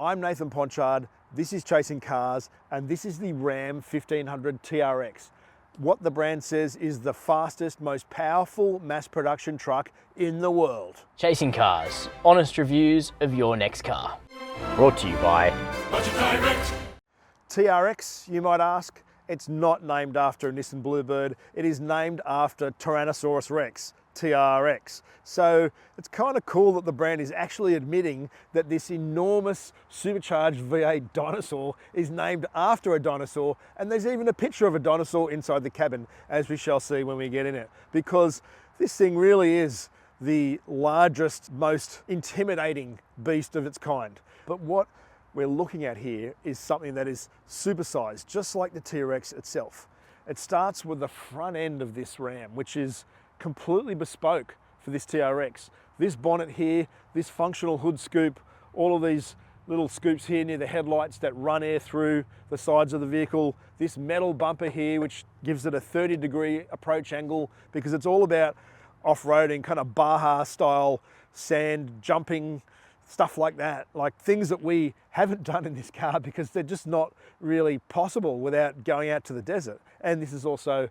I'm Nathan Ponchard, this is Chasing Cars, and this is the Ram 1500 TRX. What the brand says is the fastest, most powerful mass production truck in the world. Chasing Cars, honest reviews of your next car. Brought to you by TRX, you might ask? It's not named after a Nissan Bluebird, it is named after Tyrannosaurus Rex, TRX. So it's kind of cool that the brand is actually admitting that this enormous supercharged V8 dinosaur is named after a dinosaur, and there's even a picture of a dinosaur inside the cabin, as we shall see when we get in it, because this thing really is the largest, most intimidating beast of its kind. But what we're looking at here is something that is supersized, just like the TRX itself. It starts with the front end of this Ram, which is completely bespoke for this TRX. This bonnet here, this functional hood scoop, all of these little scoops here near the headlights that run air through the sides of the vehicle, this metal bumper here, which gives it a 30-degree approach angle because it's all about off-roading, kind of Baja style, sand jumping, stuff like that, like things that we haven't done in this car because they're just not really possible without going out to the desert. And this is also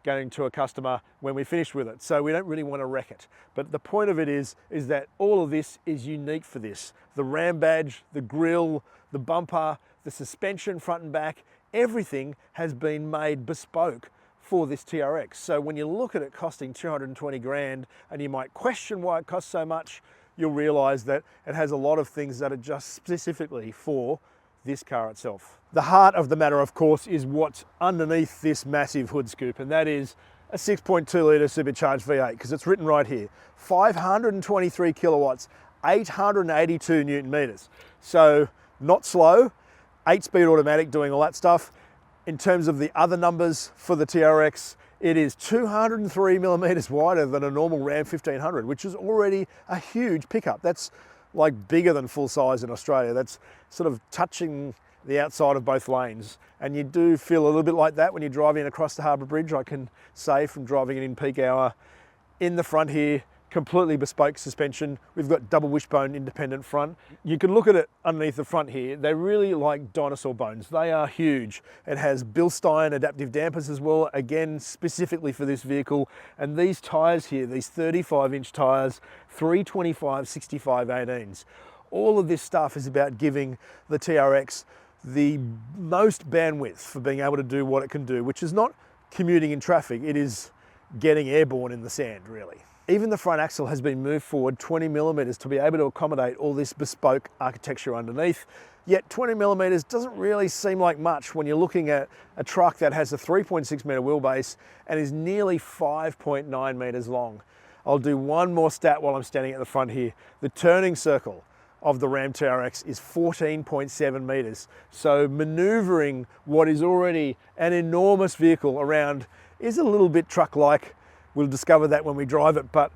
going to a customer when we finish with it, so we don't really want to wreck it. But the point of it is that all of this is unique for this. The Ram badge, the grille, the bumper, the suspension front and back, everything has been made bespoke for this TRX. So when you look at it costing 220 grand and you might question why it costs so much, you'll realize that it has a lot of things that are just specifically for this car itself. The heart of the matter, of course, is what's underneath this massive hood scoop, and that is a 6.2 litre supercharged V8, because it's written right here, 523 kilowatts, 882 Newton meters. So not slow, 8-speed automatic doing all that stuff. In terms of the other numbers for the TRX, it is 203 millimeters wider than a normal Ram 1500, which is already a huge pickup. That's like bigger than full size in Australia. That's sort of touching the outside of both lanes. And you do feel a little bit like that when you're driving across the Harbour Bridge, I can say, from driving it in peak hour. In the front here, completely bespoke suspension. We've got double wishbone independent front. You can look at it underneath the front here. They're really like dinosaur bones. They are huge. It has Bilstein adaptive dampers as well, again, specifically for this vehicle. And these tyres here, these 35-inch tyres, 325 65 18s. All of this stuff is about giving the TRX the most bandwidth for being able to do what it can do, which is not commuting in traffic, it is getting airborne in the sand, really. Even the front axle has been moved forward 20 millimeters to be able to accommodate all this bespoke architecture underneath. Yet 20 millimeters doesn't really seem like much when you're looking at a truck that has a 3.6 meter wheelbase and is nearly 5.9 meters long. I'll do one more stat while I'm standing at the front here. The turning circle of the Ram TRX is 14.7 meters. So maneuvering what is already an enormous vehicle around is a little bit truck-like. We'll discover that when we drive it, but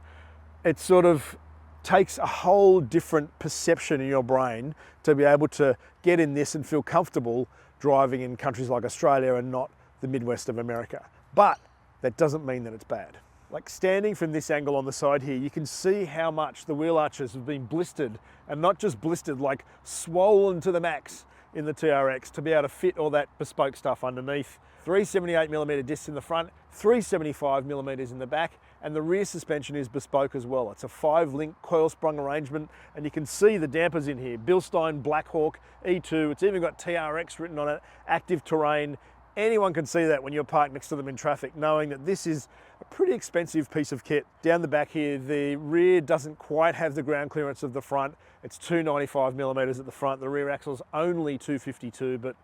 it sort of takes a whole different perception in your brain to be able to get in this and feel comfortable driving in countries like Australia and not the Midwest of America. But that doesn't mean that it's bad. Like standing from this angle on the side here, you can see how much the wheel arches have been blistered, and not just blistered, like swollen to the max in the TRX to be able to fit all that bespoke stuff underneath. 378mm discs in the front, 375mm in the back, and the rear suspension is bespoke as well. It's a 5-link coil sprung arrangement, and you can see the dampers in here. Bilstein Blackhawk E2, it's even got TRX written on it, active terrain. Anyone can see that when you're parked next to them in traffic, knowing that this is a pretty expensive piece of kit. Down the back here, the rear doesn't quite have the ground clearance of the front. It's 295mm at the front. The rear axle's only 252, but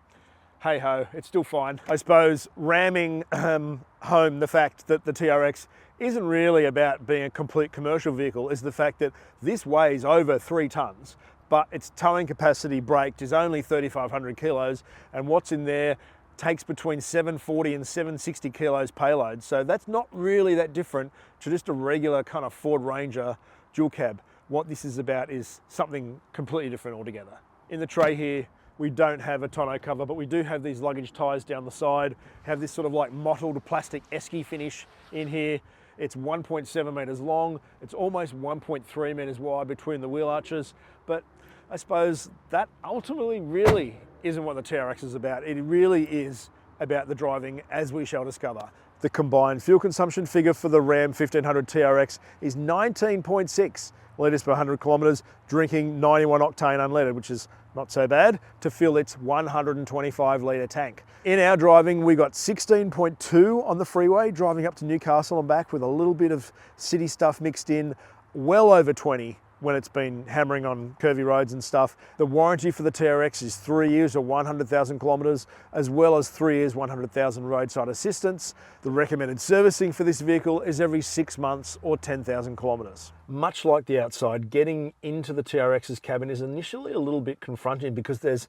hey ho, it's still fine. I suppose ramming home the fact that the TRX isn't really about being a complete commercial vehicle is the fact that this weighs over 3 tons, but its towing capacity braked is only 3,500 kilos, and what's in there takes between 740 and 760 kilos payload. So that's not really that different to just a regular kind of Ford Ranger dual cab. What this is about is something completely different altogether. In the tray here, we don't have a tonneau cover, but we do have these luggage ties down the side, have this sort of like mottled plastic esky finish in here. It's 1.7 meters long. It's almost 1.3 meters wide between the wheel arches, but I suppose that ultimately really isn't what the TRX is about. It really is about the driving, as we shall discover. The combined fuel consumption figure for the Ram 1500 TRX is 19.6 litres per 100 kilometres, drinking 91 octane unleaded, which is not so bad, to fill its 125 litre tank. In our driving, we got 16.2 on the freeway, driving up to Newcastle and back with a little bit of city stuff mixed in, well over 20 when it's been hammering on curvy roads and stuff. The warranty for the TRX is 3 years or 100,000 kilometres, as well as 3 years, 100,000 roadside assistance. The recommended servicing for this vehicle is every 6 months or 10,000 kilometres. Much like the outside, getting into the TRX's cabin is initially a little bit confronting because there's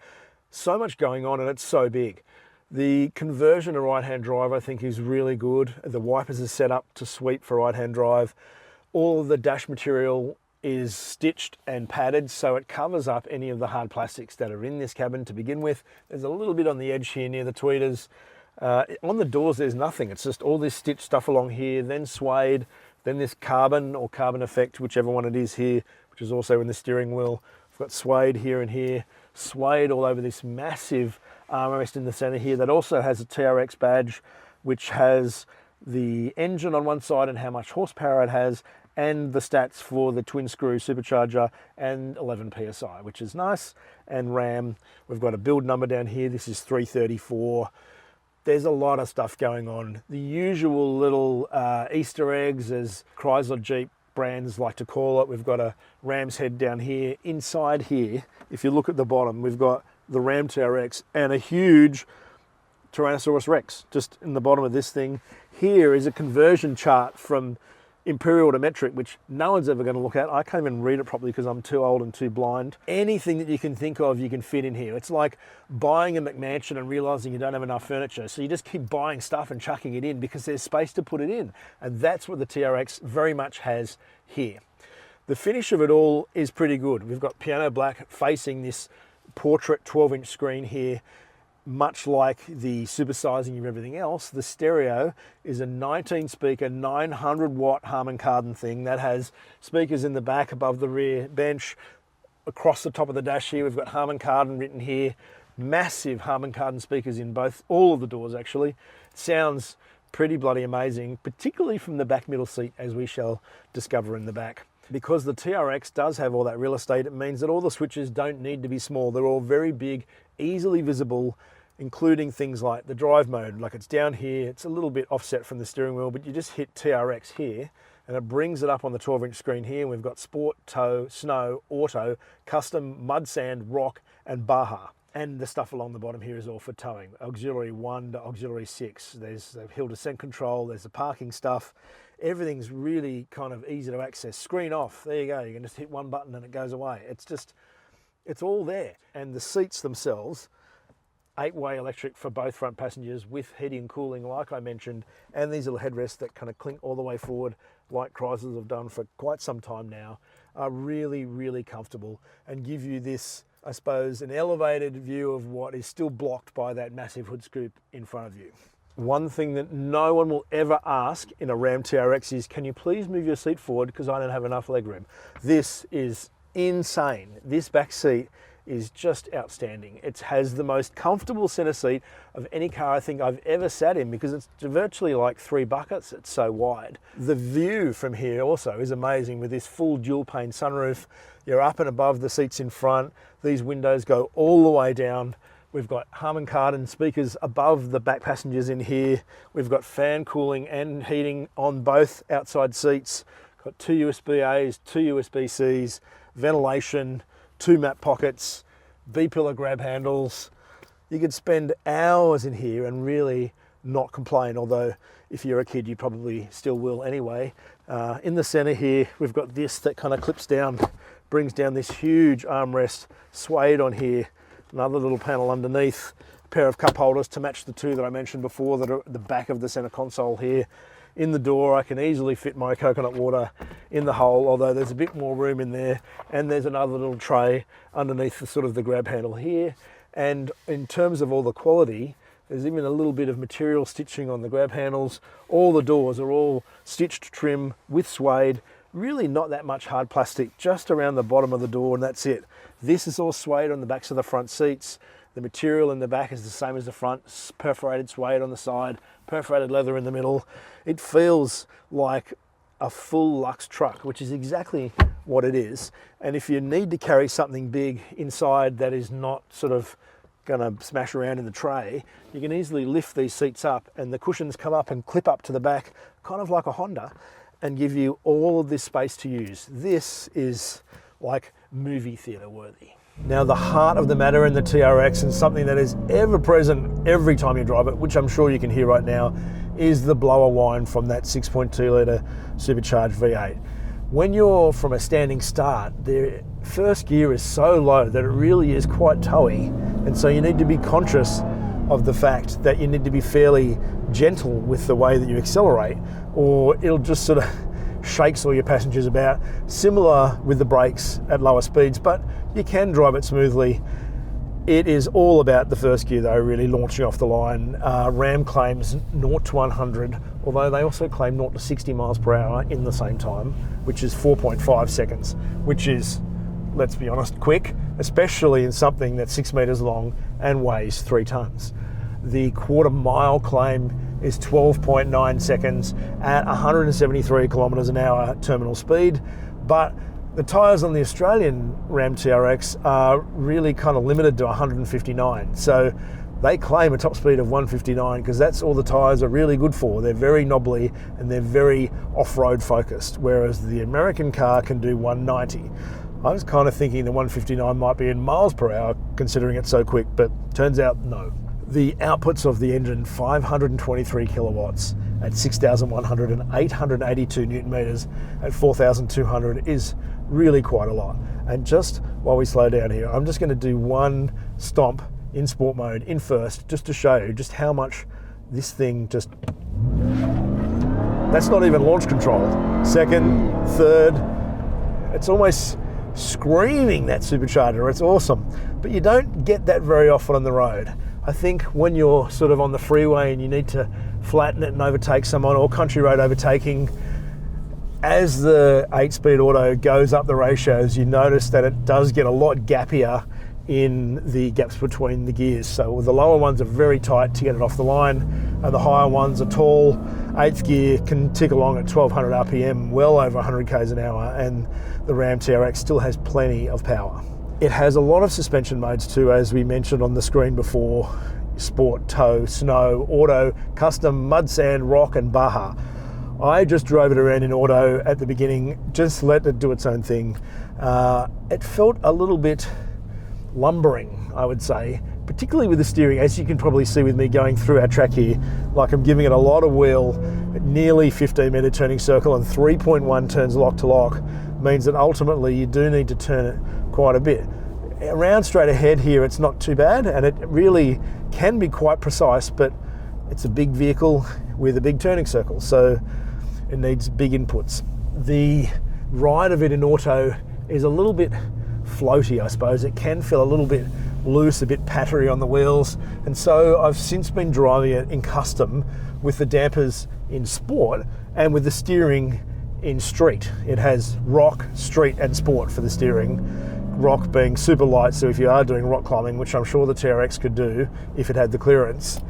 so much going on and it's so big. The conversion to right-hand drive, I think, is really good. The wipers are set up to sweep for right-hand drive. All of the dash material is stitched and padded, so it covers up any of the hard plastics that are in this cabin to begin with. There's a little bit on the edge here near the tweeters. On the doors there's nothing, it's just all this stitched stuff along here, then suede, then this carbon or carbon effect, whichever one it is here, which is also in the steering wheel. We've got suede here and here, suede all over this massive armrest in the center here that also has a TRX badge, which has the engine on one side and how much horsepower it has, and the stats for the twin screw supercharger and 11 PSI, which is nice. And RAM, we've got a build number down here. This is 334. There's a lot of stuff going on. The usual little Easter eggs, as Chrysler Jeep brands like to call it. We've got a ram's head down here. Inside here, if you look at the bottom, we've got the Ram TRX and a huge Tyrannosaurus Rex just in the bottom of this thing. Here is a conversion chart from imperial to metric, which no one's ever going to look at. I can't even read it properly because I'm too old and too blind. Anything that you can think of, you can fit in here. It's like buying a McMansion and realizing you don't have enough furniture. So you just keep buying stuff and chucking it in because there's space to put it in. And that's what the TRX very much has here. The finish of it all is pretty good. We've got piano black facing this portrait 12-inch screen here. Much like the supersizing of everything else, the stereo is a 19-speaker, 900-watt Harman Kardon thing that has speakers in the back above the rear bench. Across the top of the dash here, we've got Harman Kardon written here. Massive Harman Kardon speakers in all of the doors, actually. Sounds pretty bloody amazing, particularly from the back middle seat, as we shall discover in the back. Because the TRX does have all that real estate, it means that all the switches don't need to be small. They're all very big, easily visible, including things like the drive mode. Like it's down here, it's a little bit offset from the steering wheel, but you just hit TRX here and it brings it up on the 12-inch screen here. We've got Sport, Tow, Snow, Auto, Custom, Mud, Sand, Rock, and Baja. And the stuff along the bottom here is all for towing. Auxiliary 1 to Auxiliary 6. There's the hill descent control, there's the parking stuff. Everything's really kind of easy to access. Screen off, there you go. You can just hit one button and it goes away. It's all there. And the seats themselves, 8-way electric for both front passengers with heating and cooling, like I mentioned, and these little headrests that kind of clink all the way forward, like Chryslers have done for quite some time now, are really, really comfortable and give you this, I suppose, an elevated view of what is still blocked by that massive hood scoop in front of you. One thing that no one will ever ask in a Ram TRX is, can you please move your seat forward because I don't have enough leg room? This is insane. This back seat is just outstanding. It has the most comfortable center seat of any car I think I've ever sat in because it's virtually like 3 buckets, it's so wide. The view from here also is amazing with this full dual pane sunroof. You're up and above the seats in front. These windows go all the way down. We've got Harman Kardon speakers above the back passengers in here. We've got fan cooling and heating on both outside seats. Got 2 USB-A's, 2 USB-C's, ventilation, 2 map pockets, B-pillar grab handles. You could spend hours in here and really not complain, although if you're a kid you probably still will anyway. In the center here we've got this that kind of clips down, brings down this huge armrest, suede on here, another little panel underneath, a pair of cup holders to match the 2 that I mentioned before that are at the back of the center console here. In the door, I can easily fit my coconut water in the hole, although there's a bit more room in there. And there's another little tray underneath the sort of the grab handle here. And in terms of all the quality, there's even a little bit of material stitching on the grab handles. All the doors are all stitched trim with suede. really not that much hard plastic, just around the bottom of the door, and that's it. This is all suede on the backs of the front seats. The material in the back is the same as the front, perforated suede on the side, perforated leather in the middle. It feels like a full luxe truck, which is exactly what it is. And if you need to carry something big inside that is not sort of going to smash around in the tray, you can easily lift these seats up and the cushions come up and clip up to the back, kind of like a Honda, and give you all of this space to use. This is like movie theater worthy. Now, the heart of the matter in the TRX, and something that is ever present every time you drive it, which I'm sure you can hear right now, is the blower whine from that 6.2 litre supercharged V8. When you're from a standing start, the first gear is so low that it really is quite towy, and so you need to be conscious of the fact that you need to be fairly gentle with the way that you accelerate, or it'll just sort of shakes all your passengers about. Similar with the brakes at lower speeds, but you can drive it smoothly. It is all about the first gear though, really launching off the line. Ram claims 0 to 100, although they also claim 0 to 60 miles per hour in the same time, which is 4.5 seconds, which is, let's be honest, quick, especially in something that's 6 meters long and weighs 3 tons. The quarter mile claim is 12.9 seconds at 173 kilometers an hour terminal speed, but the tyres on the Australian Ram TRX are really kind of limited to 159. So they claim a top speed of 159 because that's all the tyres are really good for. They're very knobbly and they're very off-road focused, whereas the American car can do 190. I was kind of thinking the 159 might be in miles per hour considering it's so quick, but turns out no. The outputs of the engine, 523 kilowatts at 6,100 and 882 newton meters at 4,200, is really quite a lot. And just while we slow down here, I'm just going to do one stomp in sport mode in first, just to show you just how much this thing just... That's not even launch control. Second, third, it's almost screaming, that supercharger. It's awesome. But you don't get that very often on the road. I think when you're sort of on the freeway and you need to flatten it and overtake someone, or country road overtaking, as the 8-speed auto goes up the ratios, you notice that it does get a lot gappier in the gaps between the gears. So the lower ones are very tight to get it off the line, and the higher ones are tall. 8th gear can tick along at 1200 RPM, well over 100 k's an hour, and the Ram TRX still has plenty of power. It has a lot of suspension modes too, as we mentioned on the screen before: sport, tow, snow, auto, custom, mud, sand, rock, and Baja. I just drove it around in auto at the beginning, just let it do its own thing. It felt a little bit lumbering, I would say, particularly with the steering, as you can probably see with me going through our track here. Like, I'm giving it a lot of wheel, nearly 15 meter turning circle, and 3.1 turns lock to lock means that ultimately you do need to turn it quite a bit. Around straight ahead here, it's not too bad, and it really can be quite precise, but it's a big vehicle with a big turning circle, so it needs big inputs. The ride of it in auto is a little bit floaty, I suppose. It can feel a little bit loose, a bit pattery on the wheels, and so I've since been driving it in custom with the dampers in sport and with the steering in street. It has rock, street and sport for the steering. Rock being super light, so if you are doing rock climbing, which I'm sure the TRX could do if it had the clearance,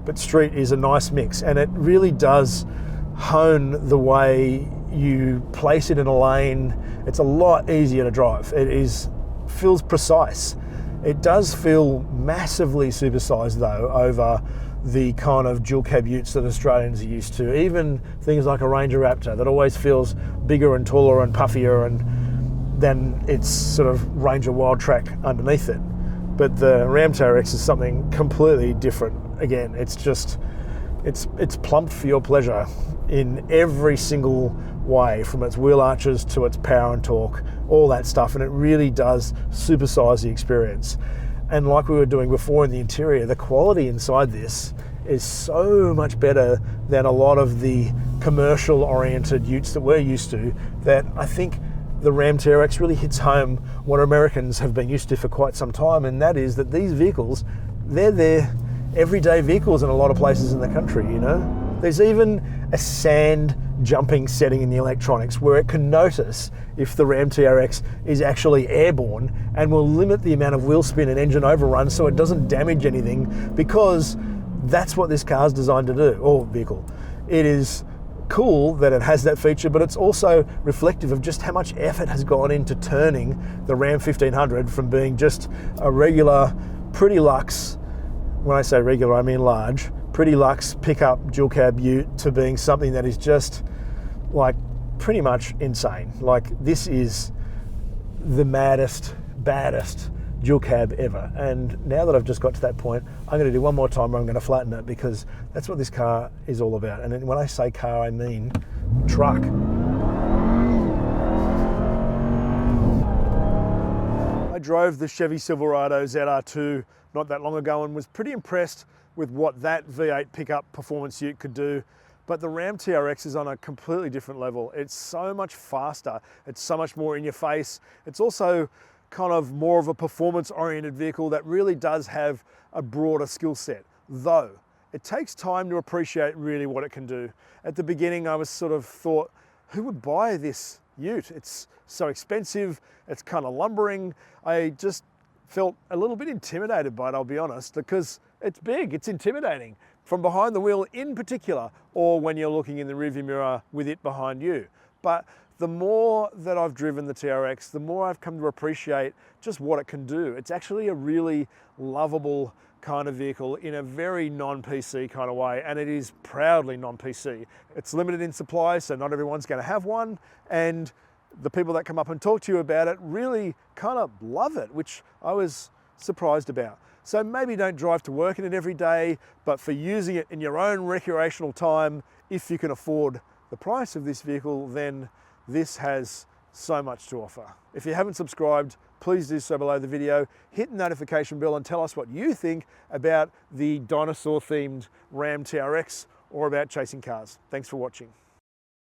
but street is a nice mix, and it really does hone the way you place it in a lane. It's a lot easier to drive. Feels precise. It does feel massively supersized though over the kind of dual cab utes that Australians are used to. Even things like a Ranger Raptor that always feels bigger and taller and puffier and than its sort of Ranger Wild Track underneath it. But the Ram TRX is something completely different. Again, it's plumped for your pleasure in every single way, from its wheel arches to its power and torque, all that stuff, and it really does supersize the experience. And like we were doing before in the interior, the quality inside this is so much better than a lot of the commercial oriented utes that we're used to, that I think the Ram TRX really hits home what Americans have been used to for quite some time, and that is that these vehicles, they're everyday vehicles in a lot of places in the country, you know. There's even a sand jumping setting in the electronics where it can notice if the Ram TRX is actually airborne and will limit the amount of wheel spin and engine overrun so it doesn't damage anything, because that's what this car is designed to do, or vehicle. It is cool that it has that feature, but it's also reflective of just how much effort has gone into turning the Ram 1500 from being just a regular, pretty luxe, when I say regular I mean large, pretty luxe pickup dual cab ute, to being something that is just like pretty much insane. Like, this is the maddest, baddest dual cab ever. And now that I've just got to that point, I'm going to do one more time where I'm going to flatten it, because that's what this car is all about. And when I say car, I mean truck. I drove the Chevy Silverado ZR2 not that long ago and was pretty impressed with what that V8 pickup performance ute could do. But the Ram TRX is on a completely different level. It's so much faster. It's so much more in your face. It's also kind of more of a performance-oriented vehicle that really does have a broader skill set, though it takes time to appreciate really what it can do. At the beginning, I was sort of thought, who would buy this ute? It's so expensive, it's kind of lumbering. I just felt a little bit intimidated by it, I'll be honest, because it's big, it's intimidating, from behind the wheel in particular, or when you're looking in the rearview mirror with it behind you. But the more that I've driven the TRX, the more I've come to appreciate just what it can do. It's actually a really lovable kind of vehicle in a very non-PC kind of way, and it is proudly non-PC. It's limited in supply, so not everyone's going to have one, and the people that come up and talk to you about it really kind of love it, which I was surprised about. So maybe don't drive to work in it every day, but for using it in your own recreational time, if you can afford the price of this vehicle, then this has so much to offer. If you haven't subscribed, please do so below the video. Hit the notification bell and tell us what you think about the dinosaur-themed Ram TRX or about chasing cars. Thanks for watching.